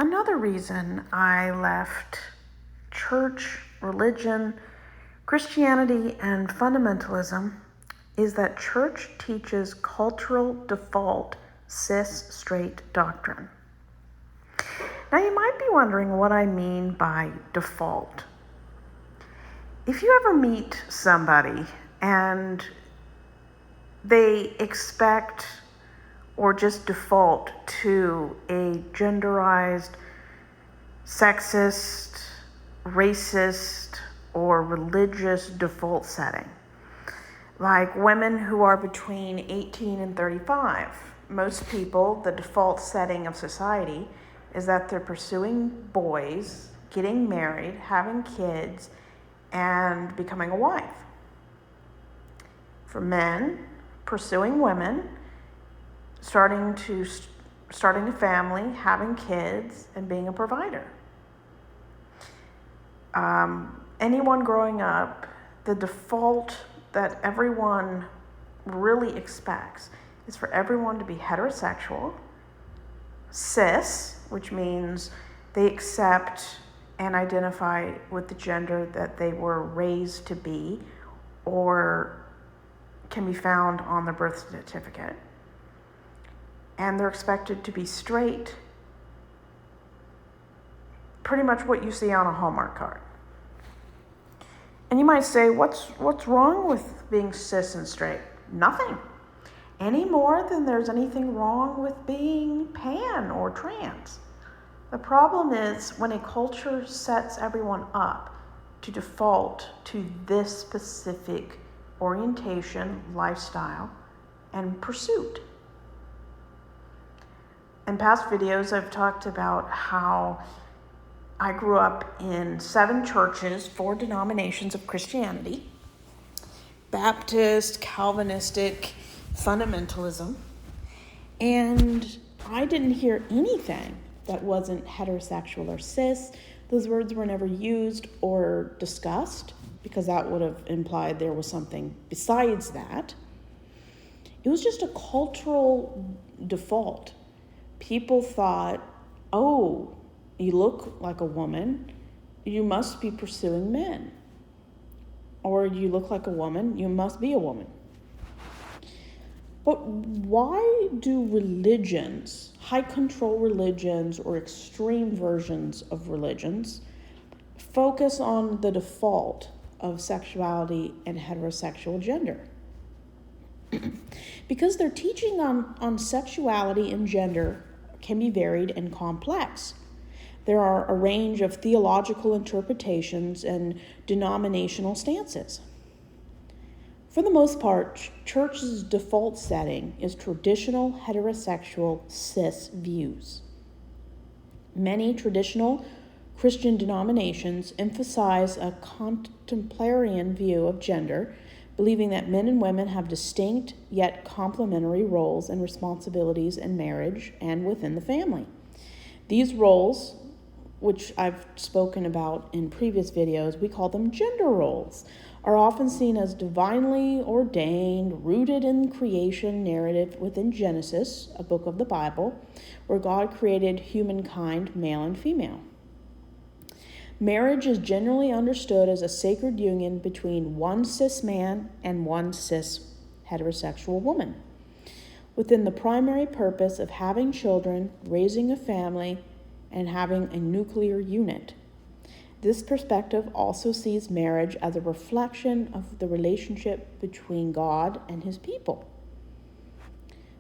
Another reason I left church, religion, Christianity, and fundamentalism is that church teaches cultural default cis straight doctrine. Now you might be wondering what I mean by default. If you ever meet somebody and they expect or just default to a genderized, sexist, racist, or religious default setting, like women who are between 18 and 35. Most people, the default setting of society is that they're pursuing boys, getting married, having kids, and becoming a wife. For men, pursuing women, starting a family, having kids, and being a provider. Anyone growing up, the default that everyone really expects is for everyone to be heterosexual, cis, which means they accept and identify with the gender that they were raised to be or can be found on their birth certificate. And they're expected to be straight, pretty much what you see on a Hallmark card. And you might say, what's wrong with being cis and straight? Nothing. Any more than there's anything wrong with being pan or trans. The problem is when a culture sets everyone up to default to this specific orientation, lifestyle, and pursuit. In past videos, I've talked about how I grew up in 7 churches, 4 denominations of Christianity: Baptist, Calvinistic, fundamentalism, and I didn't hear anything that wasn't heterosexual or cis. Those words were never used or discussed because that would have implied there was something besides that. It was just a cultural default. People thought, oh, you look like a woman, you must be pursuing men. Or you look like a woman, you must be a woman. But why do religions, high control religions or extreme versions of religions, focus on the default of sexuality and heterosexual gender? Because their teaching on sexuality and gender can be varied and complex. There are a range of theological interpretations and denominational stances. For the most part, church's default setting is traditional heterosexual cis views. Many traditional Christian denominations emphasize a contemporarian view of gender, believing that men and women have distinct yet complementary roles and responsibilities in marriage and within the family. These roles, which I've spoken about in previous videos, we call them gender roles, are often seen as divinely ordained, rooted in creation narrative within Genesis, a book of the Bible, where God created humankind, male and female. Marriage is generally understood as a sacred union between one cis man and one cis heterosexual woman, within the primary purpose of having children, raising a family, and having a nuclear unit. This perspective also sees marriage as a reflection of the relationship between God and his people.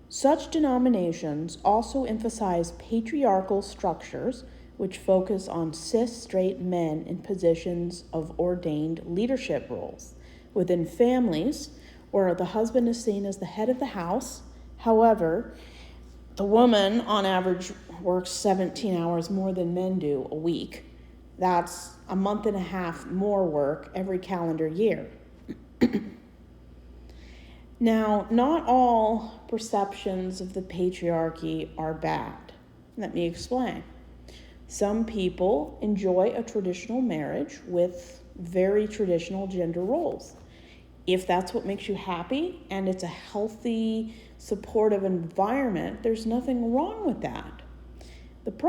Such denominations also emphasize patriarchal structures which focus on cis straight men in positions of ordained leadership roles within families where the husband is seen as the head of the house. However, the woman on average works 17 hours more than men do a week. That's a month and a half more work every calendar year. Now, not all perceptions of the patriarchy are bad. Let me explain. Some people enjoy a traditional marriage with very traditional gender roles. If that's what makes you happy and it's a healthy, supportive environment, there's nothing wrong with that. The problem